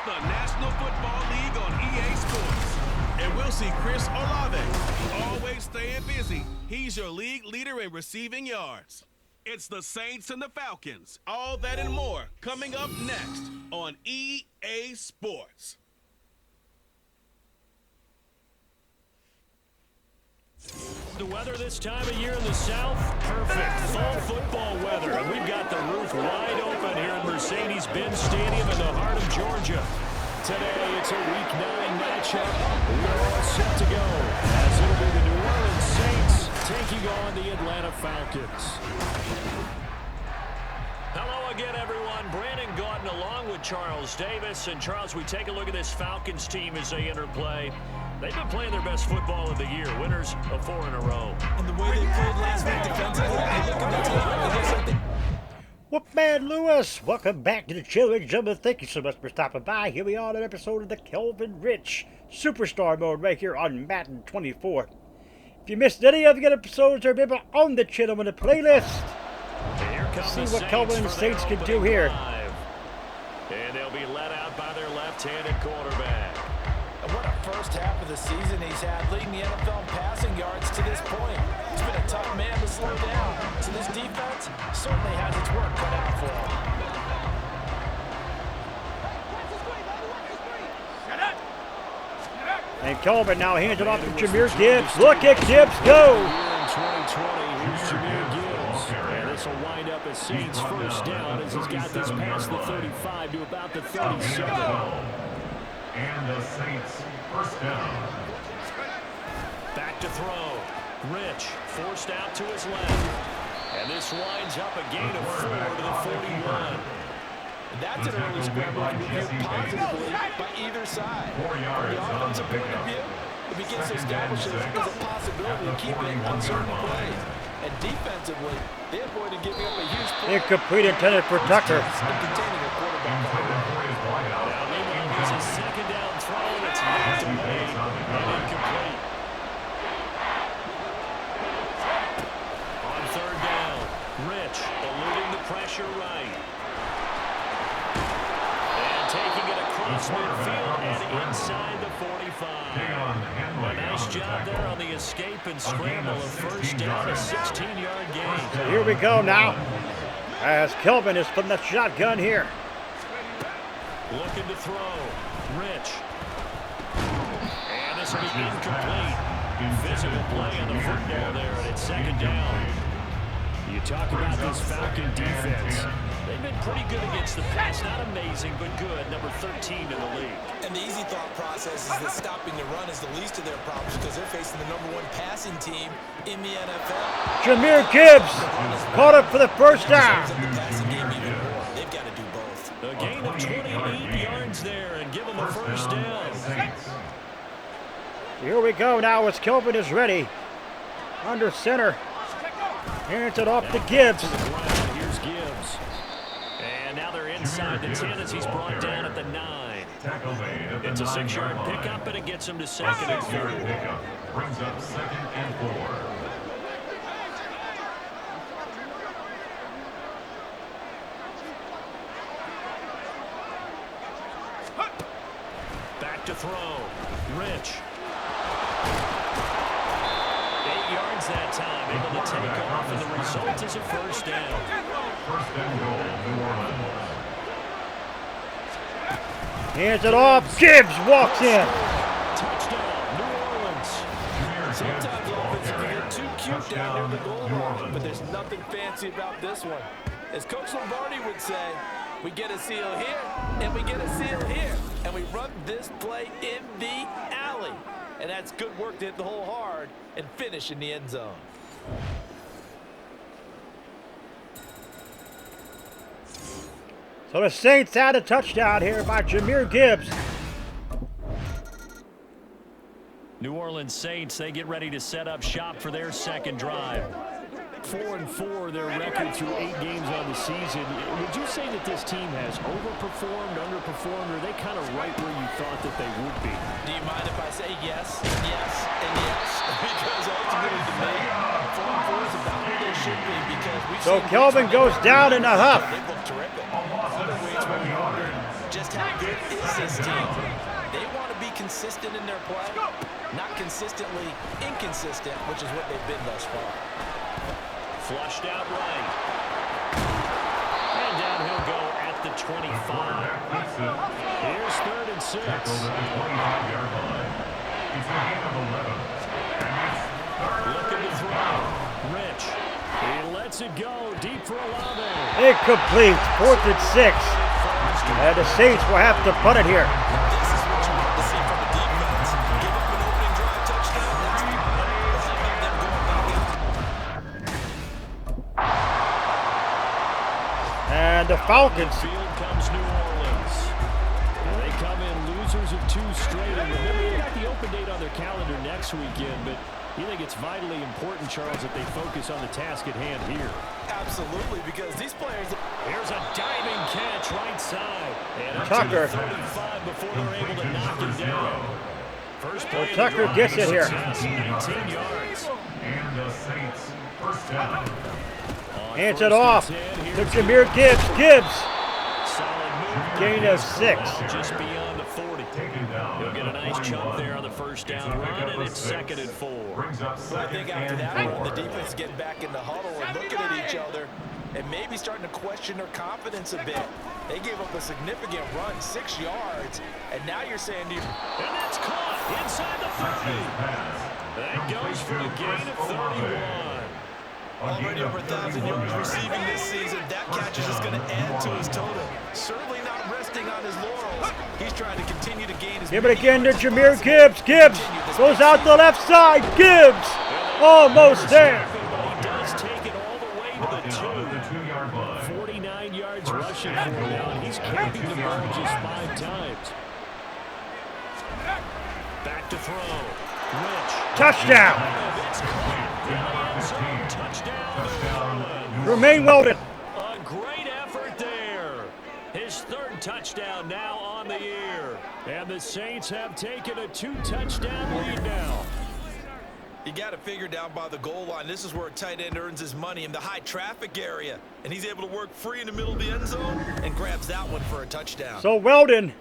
the National Football League on EA Sports. And we'll see Chris Olave, always staying busy. He's your league leader in receiving yards. It's the Saints and the Falcons. All that and more coming up next on EA Sports. The weather this time of year in the South, perfect. Fall football weather. And we've got the roof wide open here at Mercedes-Benz Stadium in the heart of Georgia. Today, it's a Week 9 matchup. We're all set to go, as it'll be the New Orleans Saints taking on the Atlanta Falcons. Hello again, everyone. Brandon Gautin along with Charles Davis. And, Charles, we take a look at this Falcons team as they enter play. They've been playing their best football of the year, winners of 4 in a row. And the way they played last week defensively, they look at the team, it looks like they... Whoop-man Lewis, welcome back to the show, ladies and gentlemen. Thank you so much for stopping by. Here we are on an episode of the Kelvin Rich Superstar Mode right here on Madden 24. If you missed any of the episodes, they're available on the channel in the playlist. See what Kelvin and the Saints can do here. And they'll be led out by their left-handed quarterback. And what a first half of the season he's had, leading the NFL in passing yards to this point. He's been a tough man to slow down. So this defense certainly has its work cut out for him. And Kelvin now hands it off to Jahmyr Gibbs. Look at Gibbs go! In 2020, here's Jahmyr Gibbs. And this will wind up as Saints first down as he's got this past the 35 to about the 37. And the Saints first down. Back to throw. Rich forced out to his left. And this winds up a gain of 4 to the 41. That's an early scramble viewed positively by either side. 4 yards From the offensive point of view, it begins to establish as a possibility of keeping uncertain plays. And defensively, they avoided giving up a huge play. Incomplete intended for Tucker. And containing a quarterback. It's a second down throw that's knocked away and incomplete. On third down, Rich eluding the pressure right. And taking it across midfield and inside the 45. A nice job there on the escape and scramble of first down, a 16-yard gain. Here we go now, as Kelvin is putting the shotgun here. Looking to throw. Rich. And this will be incomplete. Physical play on the football there, and it's second down. You talk about this Falcon defense. They've been pretty good against the pass. Not amazing, but good. Number 13 in the league. And the easy thought process is that stopping the run is the least of their problems because they're facing the #1 passing team in the NFL. Jahmyr Gibbs caught up for the first down. They've got to do both. A gain of 28 yards there and give them a first down. Here we go now as Kelvin is ready. Under center. Hands it off to Gibbs. Here's Gibbs. And now they're inside the 10 as he's brought down at the 9. It's a 6-yard pickup, and it gets him to second and 4. Brings up second and 4. Back to throw. Rich. 8 yards that time, able to take off, and the result is a first down. First and goal, New Orleans. Hands it off. Gibbs walks in. Touchdown, New Orleans. Sometimes offenses can get too cute down near the goal line, but there's nothing fancy about this one. As Coach Lombardi would say, we get a seal here, and we get a seal here, and we run this play in the alley. And that's good work to hit the hole hard and finish in the end zone. So the Saints had a touchdown here by Jahmyr Gibbs. New Orleans Saints, they get ready to set up shop for their second drive. 4-4 their record through 8 games on the season. Would you say that this team has overperformed, underperformed, or are they kind of right where you thought that they would be? Do you mind if I say yes, yes, and yes? Because ultimately to me, 4-4 is about where they should be because we've So seen Kelvin goes down in a huff. They look terrific. Other weeks when we wondered, just how good is this team. They want to be consistent in their play, not consistently inconsistent, which is what they've been thus far. Flushed out right. And down he'll go at the 25. Here's 3rd and 6. Looking to throw. Rich. He lets it go deep for Olave. Incomplete. 4th and 6. And the Saints will have to punt it here. This is what you want to see from the defense. Give up an opening drive touchdown. That's the play. How about them going back out? And the Falcons. Field comes New Orleans. And they come in losers of 2 straight. And remember, they got the open date on their calendar next weekend, but you think it's vitally important, Charles, that they focus on the task at hand here? Absolutely, because these players... Here's a diving catch right side. And up Tucker. to the 35 before they're able to knock him down. First play Well, Tucker gets it here. 19 yards. And the Saints, first down. Hands it off to Jahmyr Gibbs. Gibbs. Solid move. Gain of 6. Just beyond the 40. He'll get a nice chunk there on the first down run, and it's 2nd and 4. I think after that run, the defense is getting back in the huddle and looking at each other and maybe starting to question their confidence a bit. They gave up a significant run, 6 yards, and now you're saying to you... And that's caught inside the 30. That goes for a gain of 31. Already over 1,000 yards receiving this season. That catch is just going to add to his total. Certainly not resting on his laurels. He's trying to continue to gain his... Give it again to Jahmyr Gibbs. Gibbs goes out the left side. Gibbs almost there. He does take it all the way to the 2. 49 yards rushing for him now, and he's carried the ball just 5 times. Back to throw. Rich. Touchdown. It's caught in the end zone. Touchdown. Remain Weldon. A great effort there. His 3rd touchdown now on the year. And the Saints have taken a 2-touchdown lead now. You got to figure down by the goal line. This is where a tight end earns his money, in the high traffic area. And he's able to work free in the middle of the end zone and grabs that one for a touchdown. So Weldon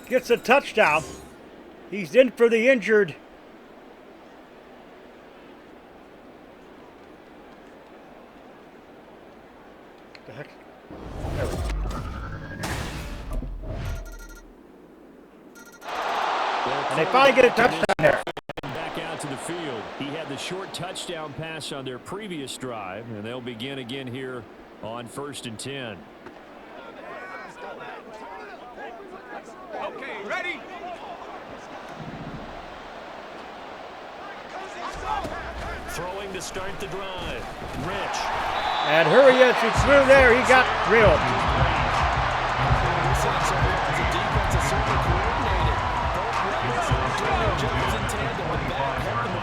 gets a touchdown. He's in for the injured. The heck? And they finally get a touchdown there. Back out to the field. He had the short touchdown pass on their previous drive, and they'll begin again here on 1st and 10. Okay, ready? Throwing to start the drive. Rich. And hurry as he threw there. He got drilled. The defense is certainly coordinated. Both weapons doing their jobs in tandem. The back helping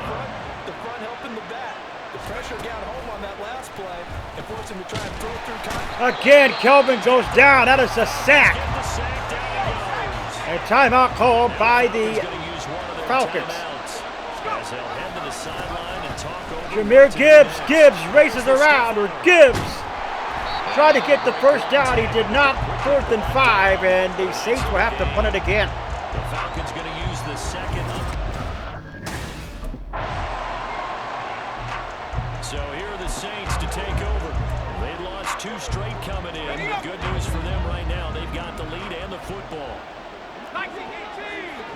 the front helping the back. The pressure got home on that last play and forced him to try and throw through contact. Again, Kelvin goes down. That is a sack. Get the sack down. A timeout called by the He's going to use one of their Falcons. timeouts as they'll head to the sideline and talk over. Jahmyr Gibbs. Gibbs races around. Or Gibbs tried to get the first down. He did not. 4th and 5, and the Saints will have to punt it again. The Falcons going to use the second up. So here are the Saints to take over. They lost 2 straight coming in. The good news for them right now, they've got the lead and the football.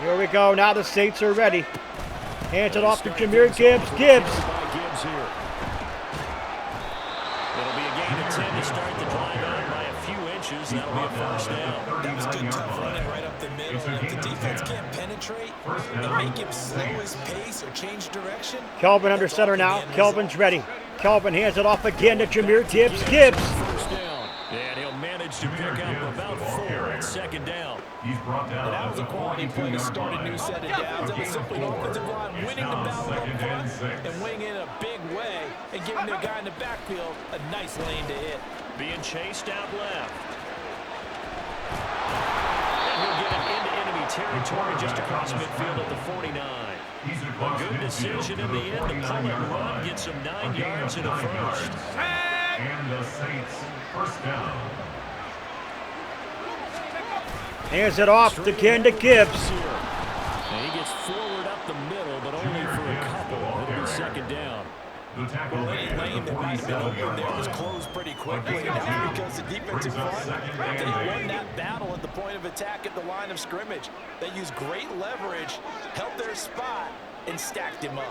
Here we go. Now the Saints are ready. Hands it off to Jahmyr Gibbs. Gibbs. Gibbs here. It'll be a gain of 10 to start the drive out by a few inches. That'll be a first down. That was good tough running right up the middle. If the defense can't penetrate and make him slow his pace or change direction. Kelvin under center now. Kelvin's ready. Kelvin hands it off again to Jahmyr Gibbs. Gibbs. First down. And he'll manage to pick up about 4 at 2nd down. He's brought down. And that was a quality play to start a new set of downs. That was simply an offensive line winning the battle up front and weighing in a big way and giving their guy in the backfield a nice lane to hit. Being chased out left. And he'll get it into enemy territory just across midfield at the 49. A good decision in the end to pull and run, gets him 9 yards in a first. And the Saints, first down. Hands it off again to Gibbs. And he gets forward up the middle, but only for a couple. It'll be second down. Well, any lane that might have been open there was closed pretty quickly, and that's because the defensive front, they won that battle at the point of attack at the line of scrimmage. They used great leverage, held their spot, and stacked him up.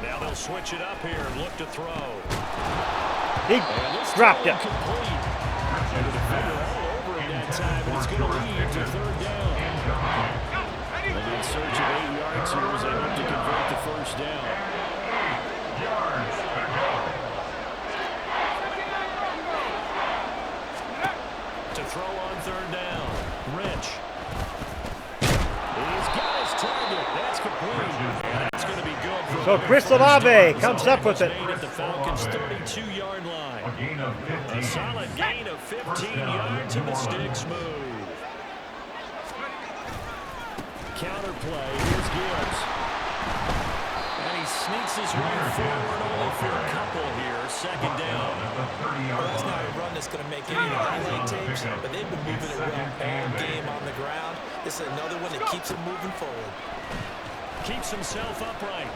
Now they'll switch it up here and look to throw. He dropped it. Complete. And the defender all over him that time, but it's going to lead to third down. They'll be in search of 8 yards here as they hope to convert the first down. To throw on third down. Rich. He's got his target. That's complete. And that's going to be good. For So Chris Olave comes up with it. At the Falcons' 32-yard line. A solid gain of 15 yards, and the sticks move. Counterplay, here's Gibbs. And he sneaks his way forward only for a couple here. Second down. Well, that's not a run that's going to make any of the highlight tapes, but they've been moving it well all game on the ground. This is another one that keeps him moving forward. Keeps himself upright.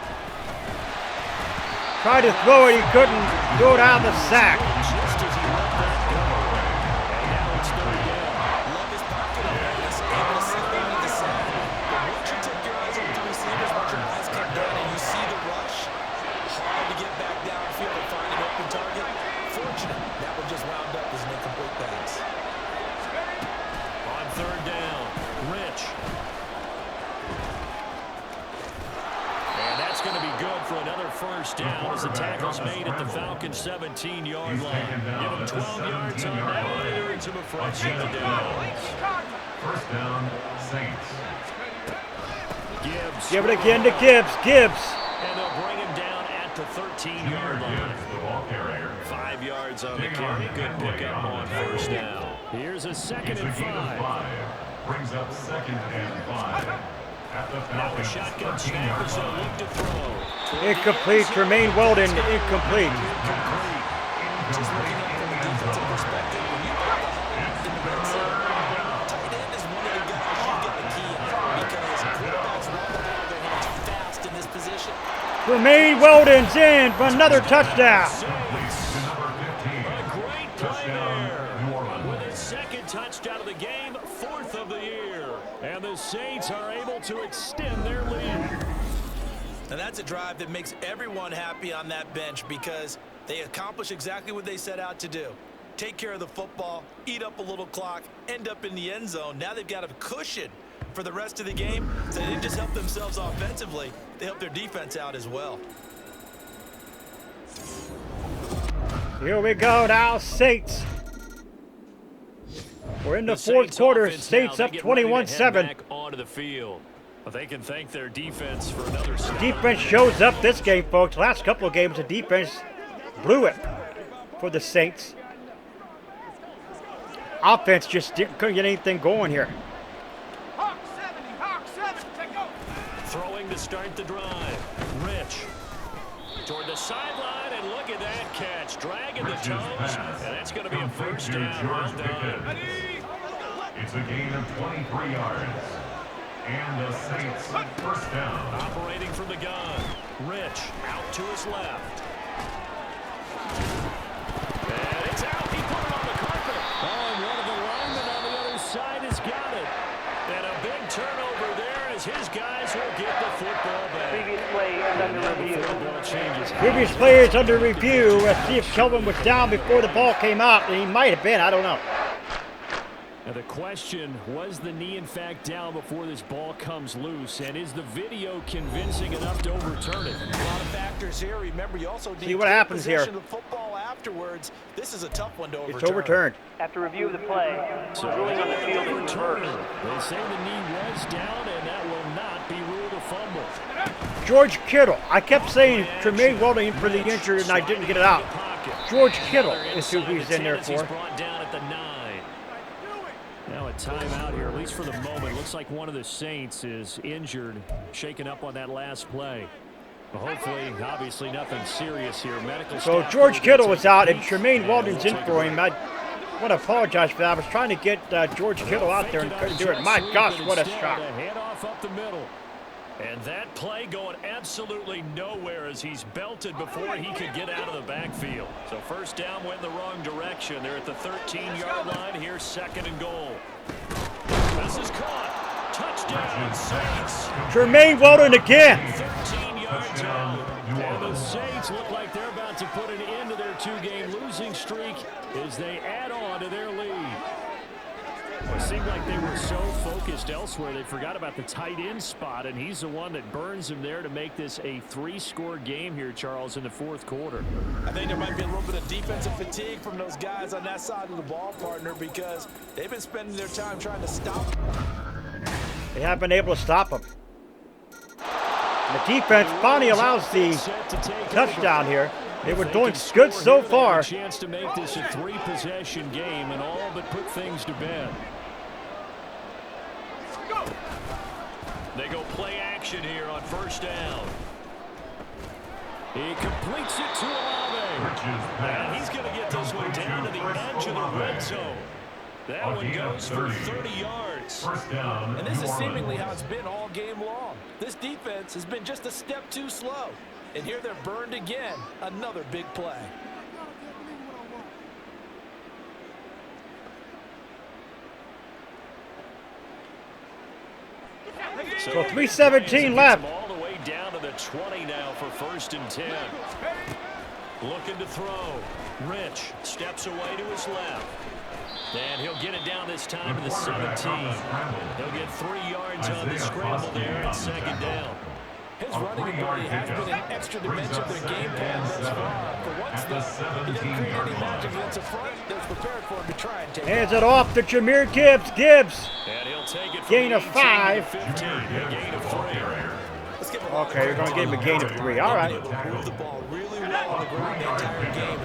Tried to throw it, he couldn't do it out of the sack. Just as he let that go. And now it's third down. Love his pocket awareness, able to sit down at the sack. But once you take your eyes off the receivers, once your eyes come down and you see the rush, hard to get back downfield and find an open target. Fortunate, that one just wound up as an incomplete pass. On third down, Rich. And that's going to be good for another first down as the tackle's made at the Falcons' 17-yard line. Give him 12 yards on that one, and earns him a fresh set of downs. First down, Saints. Gibbs. Give it again to Gibbs. Gibbs. And they'll bring him down at the 13-yard line. The ball carrier. 5 yards on the carry. Good pickup on first down. Here's a second and 5. Brings up second and 5. At the Now a Falcons' shotgun snap as they'll look to throw. Incomplete. Tremaine Weldon, incomplete. Just looking at it from a defensive perspective, when you put the ball in the red zone, tight end is one of the guys you got to key on because quarterbacks want the ball in their hands fast in this position. Tremaine Weldon's in for another touchdown. A great play there. With his second touchdown of the game, 4th of the year. And the Saints are able to extend their lead. And that's a drive that makes everyone happy on that bench because they accomplish exactly what they set out to do. Take care of the football, eat up a little clock, end up in the end zone. Now they've got a cushion for the rest of the game. So they didn't just help themselves offensively, they helped their defense out as well. Here we go now, Saints. We're in the fourth Saints quarter. offense Saints now, up they get ready to head 21-7. back onto the field. But they can thank their defense for another stop. Defense shows up this game, folks. Last couple of games, the defense blew it for the Saints. Offense just couldn't get anything going here. Throwing to start the drive. Rich. Toward the sideline, and look at that catch. Dragging the toes, and that's going to be a first down. Well done. It's a gain of 23 yards. And the Saints first down. Operating from the gun. Rich out to his left. And it's out. He put it on the carpet. Oh, and one of the linemen on the other side has got it. And a big turnover there as his guys will get the football back. Previous play is under review. Ball changes. Previous players under review. Let's see if Kelvin was down before the ball came out. And he might have been. I don't know. Now the question, was the knee in fact down before this ball comes loose? And is the video convincing enough to overturn it? A lot of factors here. Remember, you also need See what happens here. possession of football afterwards. This is a tough one to overturn. It's overturned. After review of the play, So ruling on the field is overturned. reversed. They say the knee was down, and that will not be ruled a fumble. George Kittle. I kept saying Tremaine Weldon for the injured, and I didn't get it out. George Kittle is who he's in there He's for. brought down at the 9. Now a timeout here, at least for the moment. Looks like one of the Saints is injured, shaken up on that last play. Well, hopefully, obviously nothing serious here. Medical So staff George will Kittle take was out, a and peek, Tremaine and Weldon's we'll in take for a him. break. I want to apologize for that. I was trying to get George Kittle out there and couldn't do it. My gosh, what a shot. Handoff up the middle. And that play going absolutely nowhere as he's belted before he could get out of the backfield. So first down went in the wrong direction. They're at the 13-yard line. Here's 2nd and goal. This is caught. Touchdown, Saints. Jermaine Weldon again. 13 yards out. And the Saints look like they're about to put an end to their 2-game losing streak as they add on to their lead. It seemed like they were so focused elsewhere they forgot about the tight end spot, and he's the one that burns him there to make this a 3-score game here, Charles, in the 4th quarter. I think there might be a little bit of defensive fatigue from those guys on that side of the ball, partner, because they've been spending their time trying to stop. They have been able to stop him. And the defense finally allows the touchdown here. They were doing good so far. Chance to make this a 3-possession game and all but put things to bed. They go play action here on 1st down. He completes it to Olave. And he's going to get this one down to the edge of the red zone. That one goes for 30 yards. And this is seemingly how it's been all game long. This defense has been just a step too slow. And here they're burned again. Another big play. So 3:17 left. All the way down to the 20 now for 1st and 10. Looking to throw. Rich steps away to his left. And he'll get it down this time to the 17. He'll get 3 yards on the scramble there at 2nd down. His running ability has been an extra dimension of their game plan thus far. For once, though, he didn't create any magic against the front. They're prepared for him to try and take it. Hands it off to Jahmyr Gibbs. Gibbs. And he'll take it Gain of 5. 15, a gain of 3. Okay, you're going to give him a gain of 3. All right. Move the ball really well on the ground the entire game.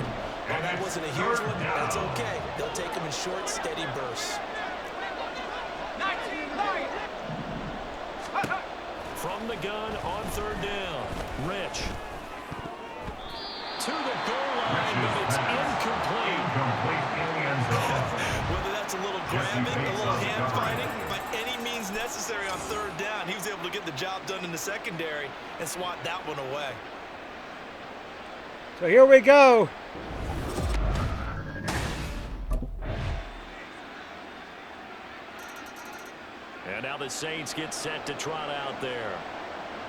And while that wasn't a huge one, that's okay. They'll take him in short, steady bursts. From the gun on 3rd down. Rich. To the goal line, but it's incomplete. Whether that's a little grabbing, a little hand fighting, by any means necessary on 3rd down, he was able to get the job done in the secondary and swat that one away. So here we go. And now the Saints get set to trot out there.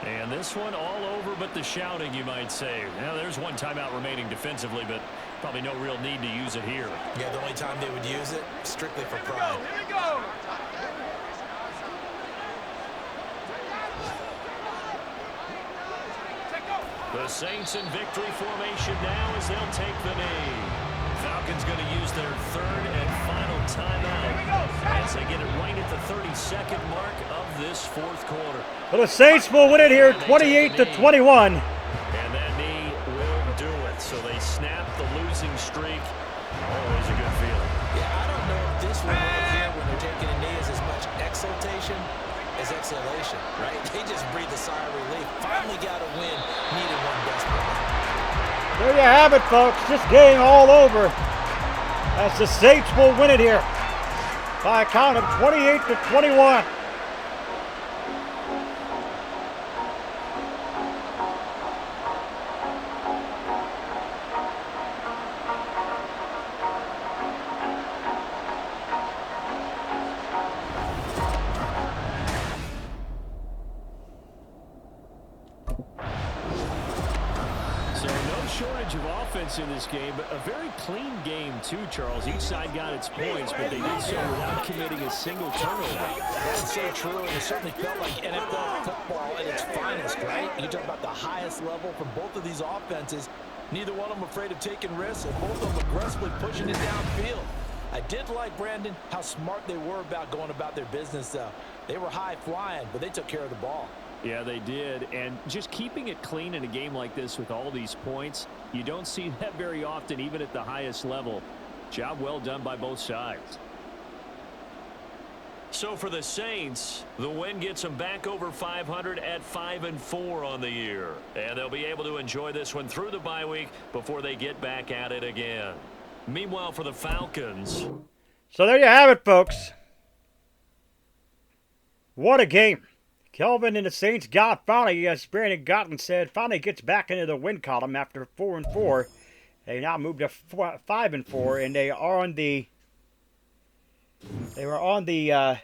And this one all over but the shouting, you might say. Now, there's one timeout remaining defensively, but probably no real need to use it here. Yeah, the only time they would use it, strictly for pride. Here we go. The Saints in victory formation now as they'll take the knee. Falcons going to use their 3rd and final timeout as they get it right at the 32nd mark of this 4th quarter. Well, the Saints will win it here, 28-21. And that knee will do it. So they snap the losing streak. Always a good feeling. Yeah, I don't know if this one right here, when they're taking a knee, is as much exultation as exhalation, right? They just breathe a sigh of relief. Finally got a win, needed one desperately. There you have it, folks. This game all over. As the Saints will win it here by a count of 28-21. Shortage of offense in this game, but a very clean game too, Charles. Each side got its points, but they did so without committing a single turnover. That's so true, and it certainly felt like NFL football at its finest, right? You talk about the highest level from both of these offenses. Neither one of them afraid of taking risks, and both of them aggressively pushing it downfield. I did like, Brandon, how smart they were about going about their business, though. They were high flying, but they took care of the ball. Yeah, they did, and just keeping it clean in a game like this with all these points, you don't see that very often, even at the highest level. Job well done by both sides. So for the Saints, the win gets them back over 500 at 5-4 on the year, and they'll be able to enjoy this one through the bye week before they get back at it again. Meanwhile, for the Falcons. So there you have it, folks. What a game. Kelvin and the Saints finally, as Brandon Gotten said, finally gets back into the win column after 4-4. They now moved to 5-4, and they are on the. They were on the.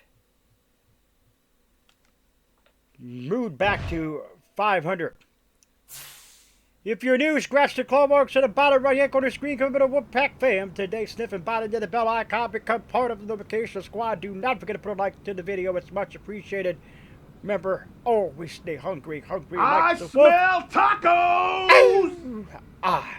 Moved back to 500. If you're new, scratch the claw marks at the bottom right hand corner of the screen. Come to the Wolfpack fam. Today, sniff and bite into the bell icon. Become part of the notification squad. Do not forget to put a like to the video. It's much appreciated. Remember, always stay hungry. Hungry like the wolf. I smell tacos! Ah.